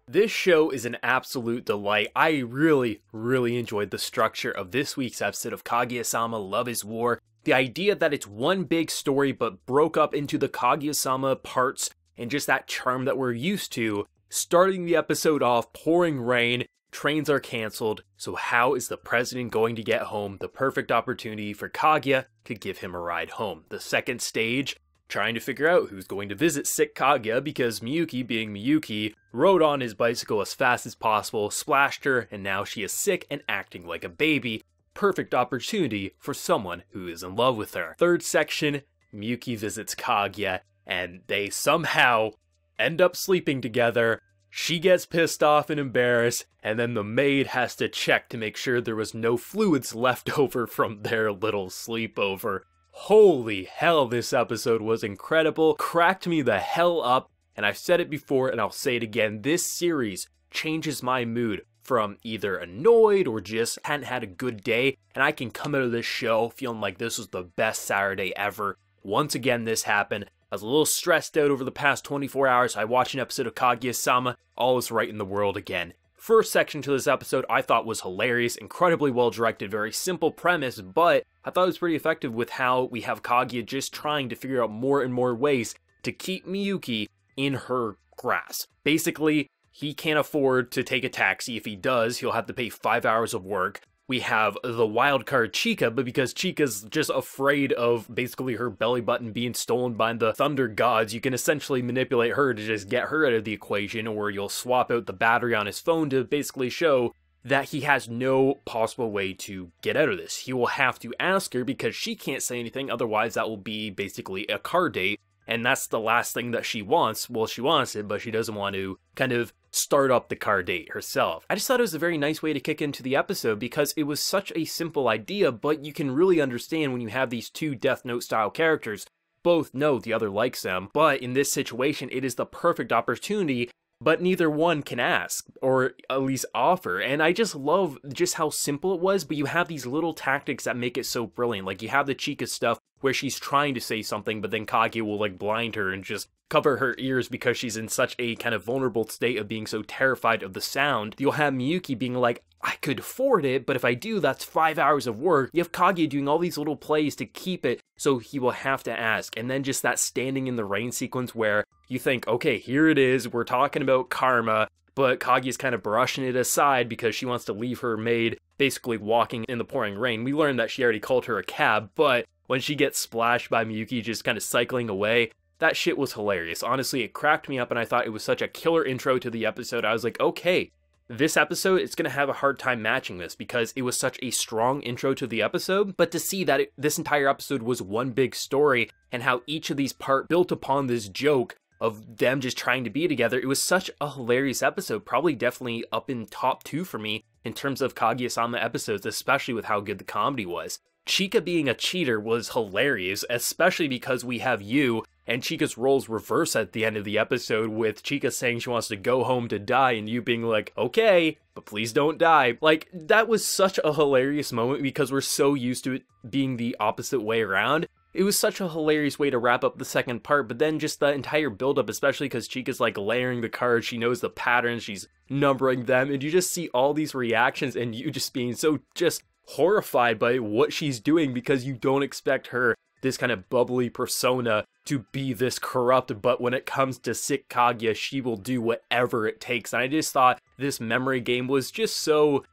This show is an absolute delight. I really enjoyed the structure of this week's episode of Kaguya-sama Love is War. The idea that it's one big story but broke up into the Kaguya-sama parts and just that charm that we're used to. Starting the episode off, pouring rain, trains are cancelled, so how is the president going to get home? The perfect opportunity for Kaguya to give him a ride home. The second stage, trying to figure out who's going to visit sick Kaguya because Miyuki, being Miyuki, rode on his bicycle as fast as possible, splashed her, and now she is sick and acting like a baby. Perfect opportunity for someone who is in love with her. Third section, Miyuki visits Kaguya, and they somehow end up sleeping together. She gets pissed off and embarrassed, and then the maid has to check to make sure there was no fluids left over from their little sleepover. Holy hell, this episode was incredible, cracked me the hell up, and I've said it before and I'll say it again, this series changes my mood from either annoyed or just hadn't had a good day, and I can come out of this show feeling like this was the best Saturday ever. Once again this happened. I was a little stressed out over the past 24 hours. I watched an episode of Kaguya-sama, all is right in the world again. First section to this episode I thought was hilarious, incredibly well directed, very simple premise, but I thought it was pretty effective with how we have Kaguya just trying to figure out more and more ways to keep Miyuki in her grasp. Basically, he can't afford to take a taxi. If he does, he'll have to pay 5 hours of work. We have the wild card Chika, but because Chika's just afraid of basically her belly button being stolen by the thunder gods, you can essentially manipulate her to just get her out of the equation, or you'll swap out the battery on his phone to basically show that he has no possible way to get out of this. He will have to ask her because she can't say anything, otherwise that will be basically a car date, and that's the last thing that she wants. Well, she wants it, but she doesn't want to kind of start up the car date herself. I just thought it was a very nice way to kick into the episode because it was such a simple idea, but you can really understand when you have these two Death Note style characters. Both know the other likes them, but in this situation it is the perfect opportunity, but neither one can ask, or at least offer, and I just love just how simple it was, but you have these little tactics that make it so brilliant. Like, you have the Chika stuff where she's trying to say something, but then Kaguya will, like, blind her and just cover her ears because she's in such a kind of vulnerable state of being so terrified of the sound. You'll have Miyuki being like, I could afford it, but if I do, that's 5 hours of work. You have Kaguya doing all these little plays to keep it, so he will have to ask. And then just that standing in the rain sequence where you think, okay, here it is, we're talking about karma, but Kaguya's kind of brushing it aside because she wants to leave her maid basically walking in the pouring rain. We learned that she already called her a cab, but when she gets splashed by Miyuki just kind of cycling away, that shit was hilarious. Honestly, it cracked me up, and I thought it was such a killer intro to the episode. I was like, okay, this episode, it's going to have a hard time matching this because it was such a strong intro to the episode, but to see that this entire episode was one big story and how each of these parts built upon this joke of them just trying to be together, it was such a hilarious episode, probably definitely up in top 2 for me in terms of Kaguya-sama episodes, especially with how good the comedy was. Chika being a cheater was hilarious, especially because we have you, and Chika's roles reverse at the end of the episode with Chika saying she wants to go home to die and you being like, okay, but please don't die. Like, that was such a hilarious moment because we're so used to it being the opposite way around. It was such a hilarious way to wrap up the second part, but then just the entire build-up, especially because Chika's like layering the cards, she knows the patterns, she's numbering them, and you just see all these reactions and you just being so just horrified by what she's doing because you don't expect her, this kind of bubbly persona, to be this corrupt, but when it comes to sick Kaguya, she will do whatever it takes. And I just thought this memory game was just so,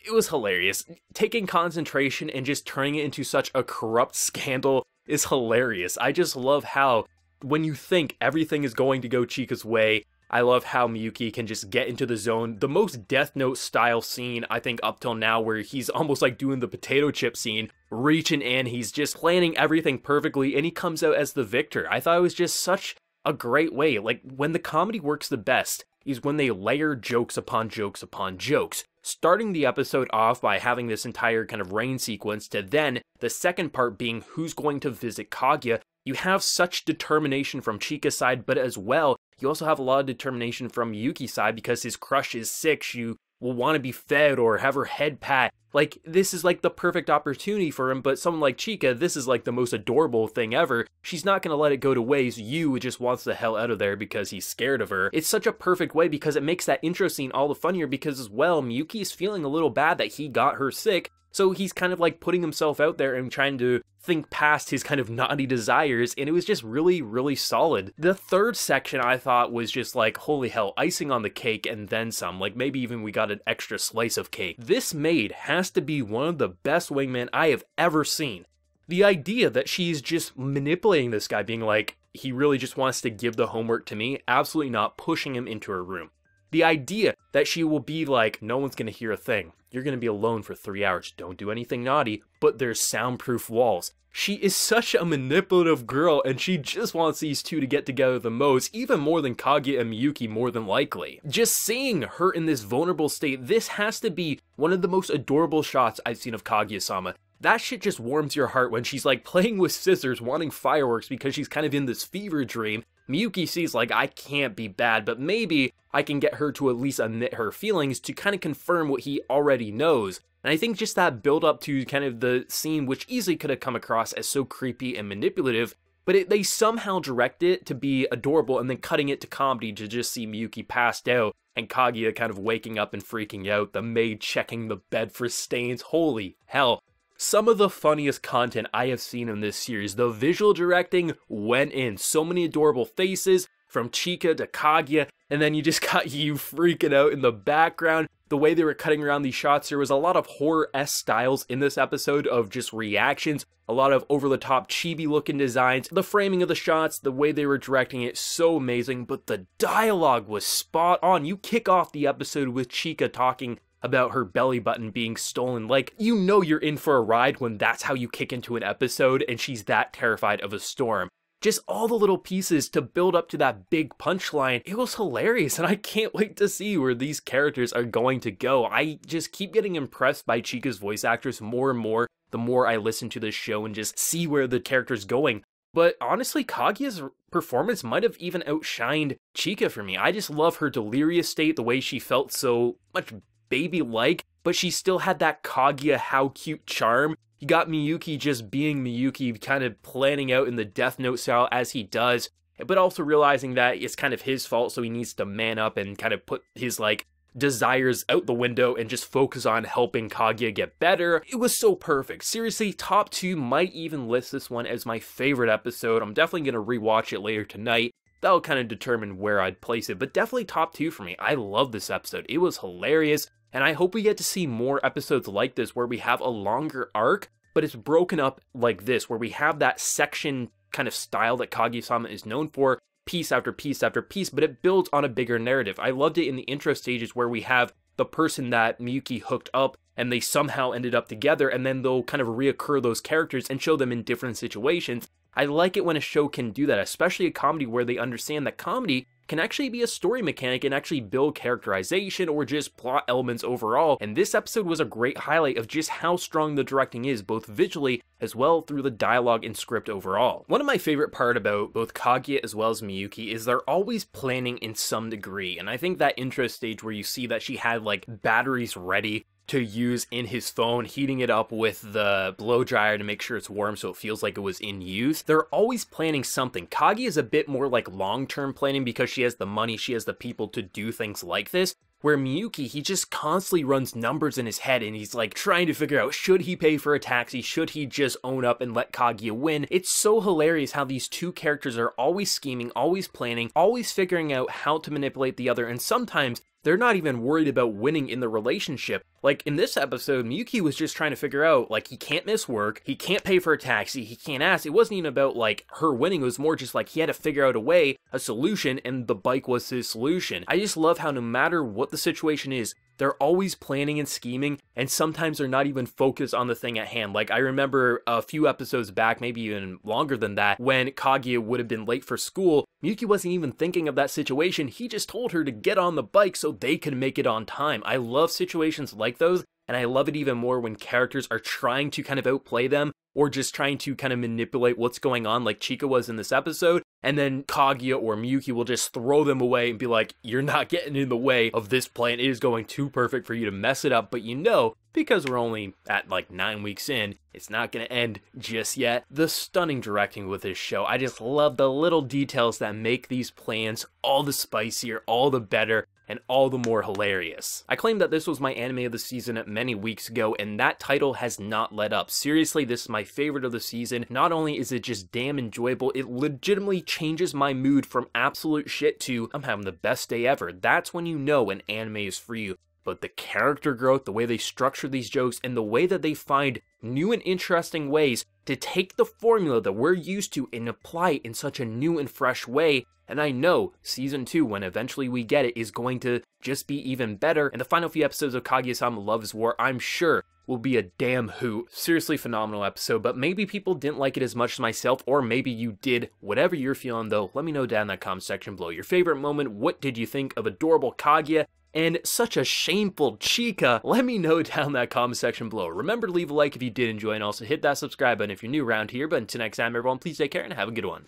it was hilarious. Taking concentration and just turning it into such a corrupt scandal is hilarious. I just love how, when you think everything is going to go Chika's way, I love how Miyuki can just get into the zone. The most Death Note style scene, I think, up till now, where he's almost like doing the potato chip scene, reaching in, he's just planning everything perfectly, and he comes out as the victor. I thought it was just such a great way. Like, when the comedy works the best is when they layer jokes upon jokes upon jokes. Starting the episode off by having this entire kind of rain sequence, to then the second part being who's going to visit Kaguya. You have such determination from Chika's side, but as well, you also have a lot of determination from Yuki's side because his crush is sick. She will want to be fed or have her head pat. Like, this is like the perfect opportunity for him, but someone like Chika, this is like the most adorable thing ever. She's not gonna let it go to waste. Yu just wants the hell out of there because he's scared of her. It's such a perfect way because it makes that intro scene all the funnier because as well, Miyuki is feeling a little bad that he got her sick, so he's kind of like putting himself out there and trying to think past his kind of naughty desires, and it was just really, really solid. The third section I thought was just like, holy hell, icing on the cake and then some, like maybe even we got an extra slice of cake. This maid has to be one of the best wingmen I have ever seen. The idea that she's just manipulating this guy, being like, he really just wants to give the homework to me, absolutely not, pushing him into her room. The idea that she will be like, no one's gonna hear a thing. You're gonna be alone for 3 hours. Don't do anything naughty, but there's soundproof walls. She is such a manipulative girl, and she just wants these two to get together the most, even more than Kaguya and Miyuki more than likely. Just seeing her in this vulnerable state, this has to be one of the most adorable shots I've seen of Kaguya-sama. That shit just warms your heart when she's like playing with scissors, wanting fireworks because she's kind of in this fever dream. Miyuki sees like, I can't be bad, but maybe I can get her to at least admit her feelings to kind of confirm what he already knows. And I think just that build up to kind of the scene, which easily could have come across as so creepy and manipulative, but they somehow direct it to be adorable and then cutting it to comedy to just see Miyuki passed out and Kaguya kind of waking up and freaking out, the maid checking the bed for stains. Holy hell. Some of the funniest content I have seen in this series. The visual directing went in. So many adorable faces, from Chika to Kaguya, and then you just got Yu freaking out in the background. The way they were cutting around these shots, there was a lot of horror-esque styles in this episode of just reactions, a lot of over-the-top chibi-looking designs. The framing of the shots, the way they were directing it, so amazing, but the dialogue was spot on. You kick off the episode with Chika talking about her belly button being stolen. Like, you know you're in for a ride when that's how you kick into an episode and she's that terrified of a storm. Just all the little pieces to build up to that big punchline. It was hilarious, and I can't wait to see where these characters are going to go. I just keep getting impressed by Chika's voice actress more and more the more I listen to this show and just see where the character's going. But honestly, Kaguya's performance might have even outshined Chika for me. I just love her delirious state, the way she felt so much baby-like, but she still had that Kaguya how cute charm. You got Miyuki just being Miyuki, kind of planning out in the Death Note style as he does, but also realizing that it's kind of his fault, so he needs to man up and kind of put his, like, desires out the window and just focus on helping Kaguya get better. It was so perfect. Seriously, top 2, might even list this one as my favorite episode. I'm definitely going to rewatch it later tonight. That'll kind of determine where I'd place it, but definitely top 2 for me. I love this episode. It was hilarious. And I hope we get to see more episodes like this where we have a longer arc, but it's broken up like this, where we have that section kind of style that Kaguya-sama is known for, piece after piece after piece, but it builds on a bigger narrative. I loved it in the intro stages where we have the person that Miyuki hooked up and they somehow ended up together, and then they'll kind of reoccur those characters and show them in different situations. I like it when a show can do that, especially a comedy where they understand that comedy can actually be a story mechanic and actually build characterization or just plot elements overall, and this episode was a great highlight of just how strong the directing is, both visually as well through the dialogue and script overall. One of my favorite part about both Kaguya as well as Miyuki is they're always planning in some degree, and I think that intro stage where you see that she had like batteries ready to use in his phone, heating it up with the blow dryer to make sure it's warm so it feels like it was in use. They're always planning something. Kaguya is a bit more like long-term planning because she has the money, she has the people to do things like this. Where Miyuki, he just constantly runs numbers in his head and he's like trying to figure out, should he pay for a taxi? Should he just own up and let Kaguya win? It's so hilarious how these two characters are always scheming, always planning, always figuring out how to manipulate the other, and sometimes they're not even worried about winning in the relationship. Like in this episode, Miyuki was just trying to figure out, like, he can't miss work, he can't pay for a taxi, he can't ask. It wasn't even about like her winning, it was more just like he had to figure out a way, a solution, and the bike was his solution. I just love how no matter what the situation is, they're always planning and scheming, and sometimes they're not even focused on the thing at hand. Like, I remember a few episodes back, maybe even longer than that, when Kaguya would have been late for school, Miyuki wasn't even thinking of that situation, he just told her to get on the bike so they could make it on time. I love situations like those and I love it even more when characters are trying to kind of outplay them, or just trying to kind of manipulate what's going on, like Chika was in this episode, and then Kaguya or Miyuki will just throw them away and be like, you're not getting in the way of this plan, it is going too perfect for you to mess it up, but you know, because we're only at like 9 weeks in, it's not going to end just yet. The stunning directing with this show, I just love the little details that make these plans all the spicier, all the better, and all the more hilarious. I claimed that this was my anime of the season many weeks ago, and that title has not let up. Seriously, this is my favorite of the season. Not only is it just damn enjoyable, it legitimately changes my mood from absolute shit to I'm having the best day ever. That's when you know an anime is for you. But the character growth, the way they structure these jokes, and the way that they find new and interesting ways to take the formula that we're used to and apply it in such a new and fresh way. And I know Season 2, when eventually we get it, is going to just be even better. And the final few episodes of Kaguya-sama Love is War, I'm sure, will be a damn hoot. Seriously phenomenal episode, but maybe people didn't like it as much as myself, or maybe you did. Whatever you're feeling though, let me know down in that comment section below. Your favorite moment, what did you think of adorable Kaguya? And such a shameful Chika? Let me know down in that comment section below. Remember to leave a like if you did enjoy, and also hit that subscribe button if you're new around here. But until next time, everyone, please take care and have a good one.